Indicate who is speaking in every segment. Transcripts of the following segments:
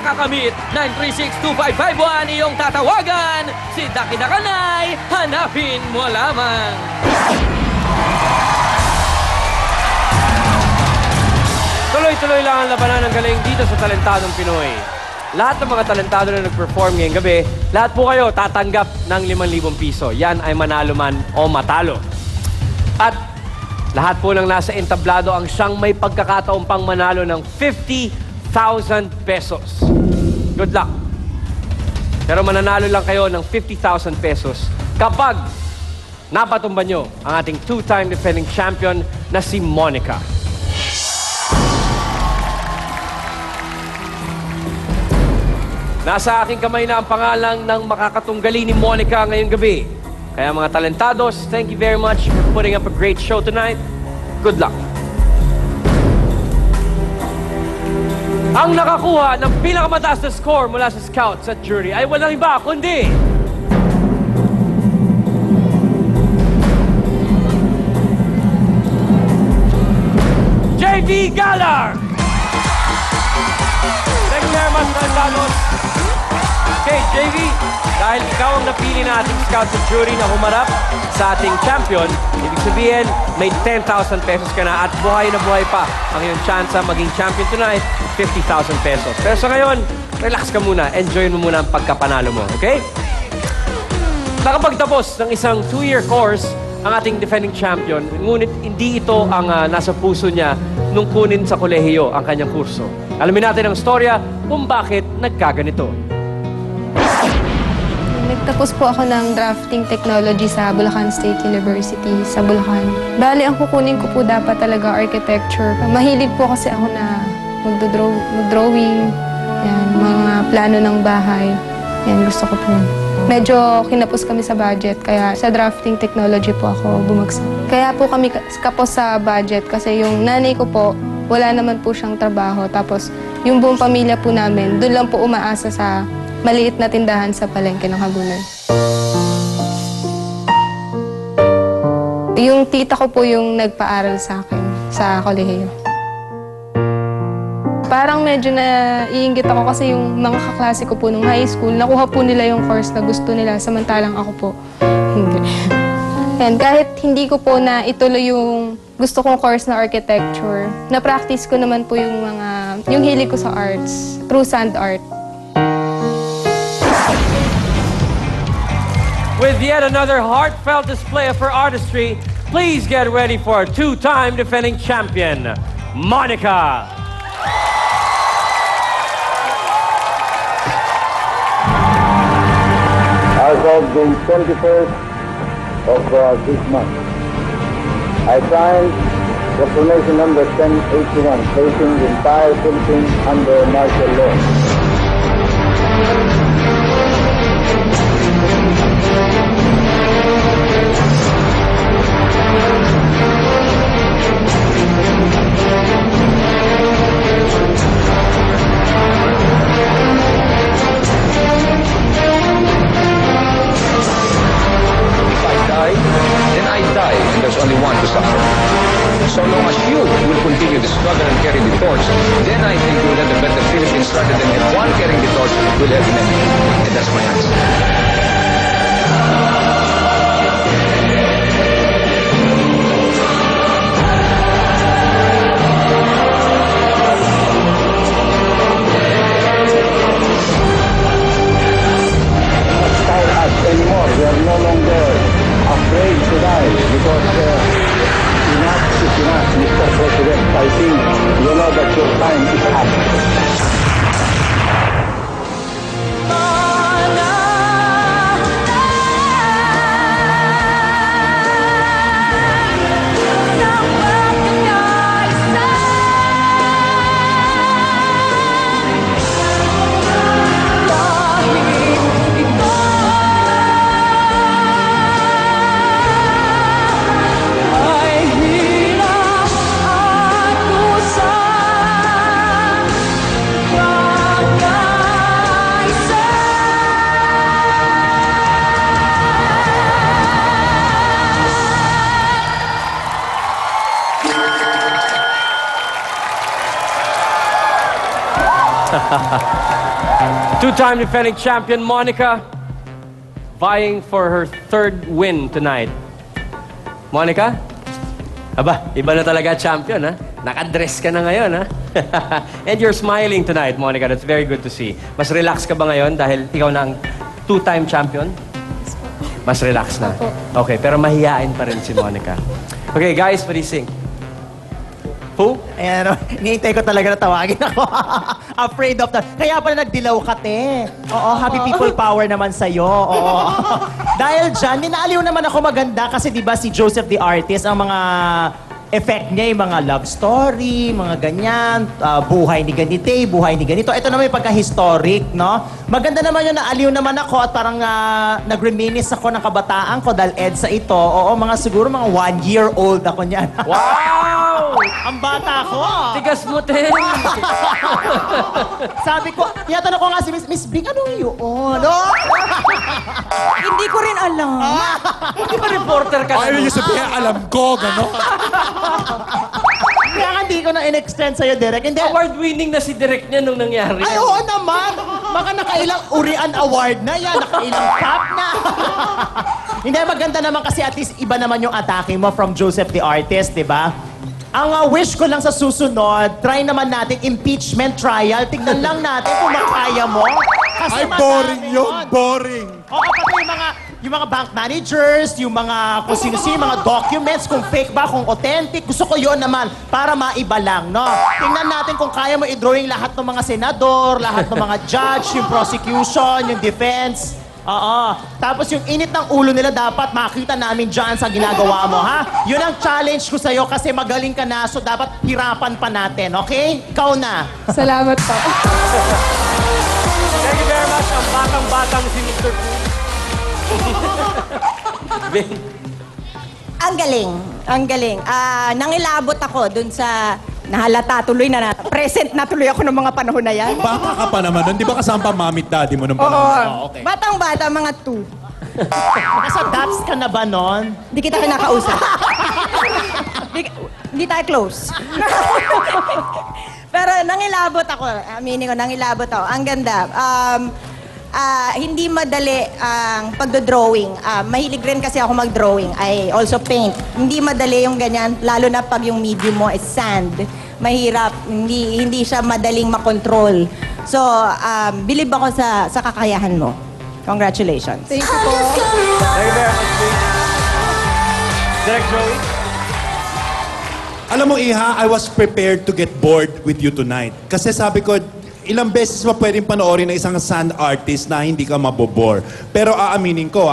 Speaker 1: makakamit. 936-2551 iyong tatawagan. Si Daki Dakanay, hanapin mo lamang.
Speaker 2: Tuloy-tuloy lang ang labanan ng galing dito sa Talentadong Pinoy. Lahat ng mga talentado na nag-perform ngayong gabi, lahat po kayo tatanggap ng 5,000 piso. Yan ay manalo man o matalo. At lahat po ng nasa entablado ang siyang may pagkakataong pang manalo ng 50,000 pesos. Good luck. Pero mananalo lang kayo ng 50,000 pesos kapag napatumba nyo ang ating two-time defending champion na si Monica. Nasa aking kamay na ang pangalan ng makakatunggali ni Monica ngayong gabi. Kaya mga talentados, thank you very much for putting up a great show tonight. Good luck. Ang nakakuha ng pinakamataas na score mula sa scouts at jury ay walang iba kundi JV Galar! Thank you very much, talentados. Okay, JV, dahil ikaw ang napili na ating scouts at jury na humarap sa ating champion, ibig sabihin, may 10,000 pesos ka na at buhay na buhay pa ang iyong chance maging champion tonight, 50,000 pesos. Pero sa ngayon, relax ka muna. Enjoy mo muna ang pagkapanalo mo, okay? Nakapagtapos ng isang 2-year course ang ating defending champion, ngunit hindi ito ang nasa puso niya nung kunin sa kolehiyo ang kanyang kurso. Alamin natin ang storya kung bakit nagkaganito.
Speaker 3: Nagtapos po ako ng drafting technology sa Bulacan State University sa Bulacan. Bali, ang kukunin ko po dapat talaga architecture. Mahilig po kasi ako na mag-drawing, yan, mga plano ng bahay. Yan, gusto ko po. Medyo kinapos kami sa budget, kaya sa drafting technology po ako bumagsak. Kaya po kami kapos sa budget kasi yung nanay ko po, wala naman po siyang trabaho. Tapos yung buong pamilya po namin, doon lang po umaasa sa maliit na tindahan sa palengke ng Hagunan. Yung tita ko po yung nagpaaral sa akin sa kolehiyo. Parang medyo naiinggit ako kasi yung mga kaklase ko po nung high school, nakuha po nila yung course na gusto nila, samantalang ako po, hindi. And kahit hindi ko po na ituloy yung gusto kong course na architecture, na-practice ko naman po yung hilig ko sa arts, through sand art.
Speaker 2: With yet another heartfelt display of her artistry, please get ready for our two-time defending champion, Monica.
Speaker 4: As of the 21st of this month, I signed Proclamation number 1081, placing the entire Philippines under martial law.
Speaker 5: Then I die, and there's only one to suffer. So long as you will continue the struggle and carry the torch, then I think we'll have a better Philippines rather than if one carrying the torch will have many. And that's my answer.
Speaker 4: Anymore. We are no longer afraid to die because enough is enough, Mr. President. I think you know that your time is up.
Speaker 2: Two-time defending champion Monica vying for her third win tonight. Monica? Aba, iba na talaga champion, ha? Nakadress ka na ngayon, ha? And you're smiling tonight, Monica. That's very good to see. Mas relax ka ba ngayon dahil ikaw na ang two-time champion? Mas relax na? Okay, pero mahihain pa rin si Monica. Okay, guys, what do you think? Who?
Speaker 6: Ayan, hinihintay ko talaga na tawagin ako. Afraid of that. Kaya pala nagdilaw ka, te. Oo, happy people power naman sa'yo. Oo. Dahil dyan, ninaaliw naman ako maganda kasi di ba si Joseph the Artist, ang mga effect niya, yung mga love story, mga ganyan, buhay ni ganite, buhay ni ganito. Ito naman yung pagka-historic, no? Maganda naman yun, naaliw naman ako at parang nag-reminisce ako ng kabataan ko dahil EDSA ito. Oo, mga siguro mga 1 year old ako niyan.
Speaker 2: Wow!
Speaker 6: Ang bata ko!
Speaker 2: Tigas mo, Ten!
Speaker 6: Sabi ko, tinatanong ko nga si Miss Bing, anong yun? No?
Speaker 7: Hindi ko rin alam.
Speaker 2: Hindi ba reporter ka
Speaker 8: Ayaw niyo sabihin, alam ko, gano'n.
Speaker 6: Kaya nga hindi ko na in-extend sa'yo, Derek. Hindi.
Speaker 2: Award-winning na si Direk niya nung nangyari.
Speaker 6: Ay, oo naman! Baka nakailang Urian Award na yan, nakailang pop na. Hindi, maganda naman kasi at least iba naman yung atake mo from Joseph the Artist, di ba? Ang wish ko lang sa susunod, try naman natin impeachment trial. Tignan lang natin kung makaya mo. Kasi
Speaker 8: Ay, boring yun, boring.
Speaker 6: Oo, pati yung mga bank managers, yung mga kung sino-sino, mga documents, kung fake ba, kung authentic. Gusto ko yon naman para maiba lang, no? Tingnan natin kung kaya mo i-drawing lahat ng mga senador, lahat ng mga judge, yung prosecution, yung defense. Oo. Tapos yung init ng ulo nila dapat makita namin dyan sa ginagawa mo, ha? Yun ang challenge ko sa'yo kasi magaling ka na, so dapat hirapan pa natin, okay? Ikaw na.
Speaker 3: Salamat po.
Speaker 2: Thank you very much. Ang batang-batang si Mr. Fu. Bing.
Speaker 7: Ang galing. Ang galing. Nangilabot ako dun sa nahalata tuloy na present na tuloy ako ng mga panahon na yan.
Speaker 8: Bata ka pa naman nun. Di ba kasama pa mami at daddy mo nung
Speaker 7: Oo.
Speaker 8: panahon?
Speaker 6: okay.
Speaker 7: Batang-bata, mga 2.
Speaker 6: Nasa DAPS ka na ba nun?
Speaker 7: Hindi kita kinakausap. Hindi tayo close. Pero nangilabot ako. Aminin ko, nangilabot ako. Ang ganda. Hindi madali ang pagdodrawing. Mahilig rin kasi ako mag-drawing. I also paint. Hindi madali yung ganyan, lalo na pag yung medium mo is sand. Mahirap. Hindi siya madaling makontrol. So, believe ako sa kakayahan mo. Congratulations.
Speaker 3: Thank you po.
Speaker 2: Thank you very much, Bing. Direk Joey.
Speaker 8: Alam mo, Iha, I was prepared to get bored with you tonight. Kasi sabi ko, ilang beses mo pwedeng panoorin na isang sand artist na hindi ka mabobore. Pero aaminin ko,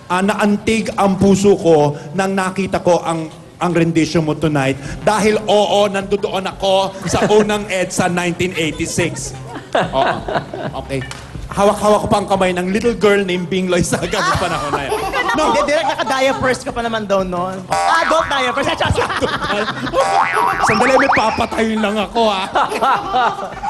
Speaker 8: naantig ang puso ko nang nakita ko ang rendition mo tonight dahil oo, nandoon ako sa unang EDSA 1986. Oo. Okay. Hawak-hawak ko pa ang kamay ng little girl named Bing Loy sa gabing panahon na yan.
Speaker 6: No, direct naka-diapers ka pa naman daw noon. Adult diapers.
Speaker 8: Sandali, may papatayin lang ako, ha?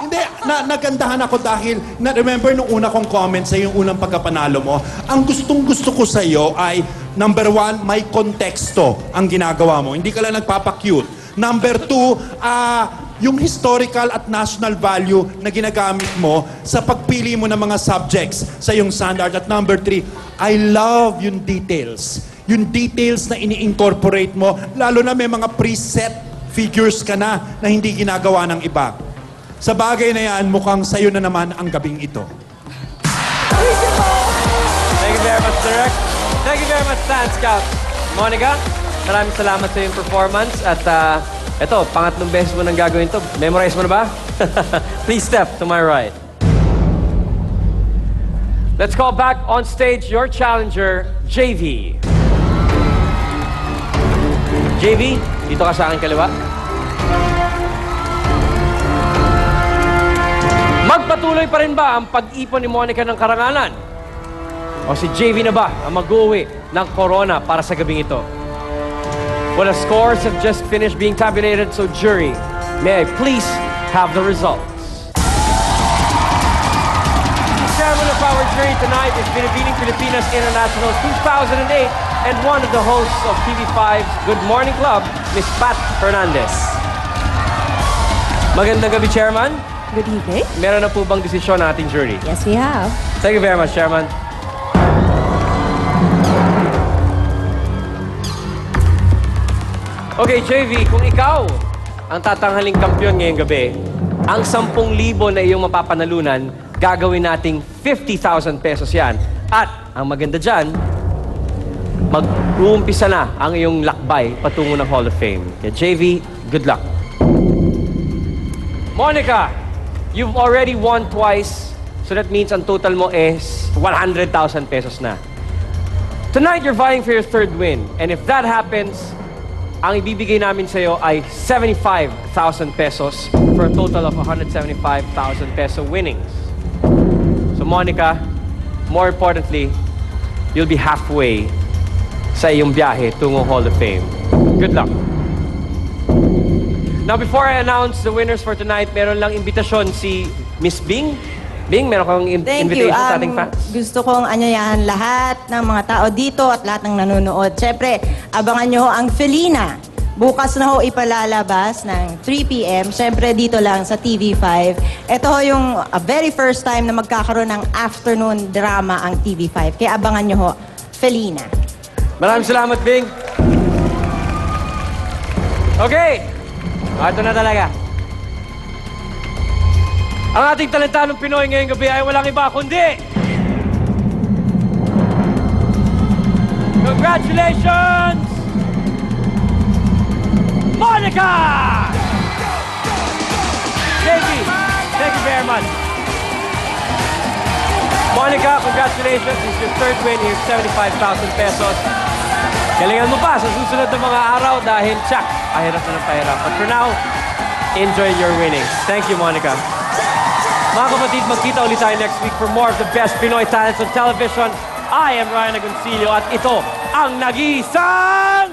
Speaker 8: Hindi, nagandahan ako dahil, remember nung una kong comment sa yung unang pagkapanalo mo, ang gustong-gusto ko sa iyo ay, number 1, may konteksto ang ginagawa mo. Hindi ka lang nagpapakute. Number 2, yung historical at national value na ginagamit mo sa pagpili mo ng mga subjects sa yung sand art. At number 3, I love yung details. Yung details na ini-incorporate mo, lalo na may mga preset figures ka na hindi ginagawa ng iba. Sa bagay na yan, mukhang sayo na naman ang gabing ito.
Speaker 2: Thank you very much, Direk. Thank you very much, Sand Scout. Monica, maraming salamat sa iyong performance. At eto, pangatlong beses mo nang gagawin to. Memorize mo na ba? Please step to my right. Let's call back on stage your challenger, JV. JV, dito ka sa aking kaliwa. Magpatuloy pa rin ba ang pag-ipon ni Monica ng karangalan? O si JV na ba ang mag-uwi ng corona para sa gabing ito? Well, the scores have just finished being tabulated, so jury, may I please have the results? The chairman of our jury tonight is Binibining Pilipinas International 2008 and one of the hosts of TV5's Good Morning Club, Miss Pat Fernandez. Magandang gabi, Chairman.
Speaker 9: Good evening.
Speaker 2: Meron na po bang desisyon ng ating jury?
Speaker 9: Yes, we have.
Speaker 2: Thank you very much, Chairman. Okay, JV, kung ikaw ang tatanghaling kampiyon ngayong gabi, ang 10,000 na iyong mapapanalunan, gagawin nating 50,000 pesos yan. At ang maganda dyan, mag-uumpisa na ang iyong lakbay patungo ng Hall of Fame. Kaya JV, good luck. Monica, you've already won twice, so that means ang total mo is 100,000 pesos na. Tonight, you're vying for your third win. And if that happens, ang ibibigay namin sa'yo ay 75,000 pesos for a total of 175,000 peso winnings. So Monica, more importantly, you'll be halfway sa iyong biyahe tungo Hall of Fame. Good luck. Now, before I announce the winners for tonight, meron lang imbitasyon si Miss Bing. Bing, meron kang
Speaker 7: Thank you.
Speaker 2: invitation sa ating fans?
Speaker 7: Gusto kong anyayahan lahat ng mga tao dito at lahat ng nanonood. Siyempre, abangan nyo ho ang Felina. Bukas na ho ipalalabas ng 3 p.m. Siyempre, dito lang sa TV5. Ito ho yung very first time na magkakaroon ng afternoon drama ang TV5. Kaya abangan nyo ho, Felina.
Speaker 2: Maraming salamat, Bing. Okay. Ito na talaga. Ang ating talentadong Pinoy ngayong gabi ay walang iba kundi... Congratulations! Monica! JV, thank you very much. Monica, congratulations. It's your third win. Here's 75,000 pesos. Galingan mo pa sa susunod na mga araw dahil tsak, pahirap na ng pahirap. But for now, enjoy your winnings. Thank you, Monica. Mga kapatid, magkita ulit tayo next week for more of the best Pinoy talents on television. I am Ryan Agoncillo at ito ang nag-iisang...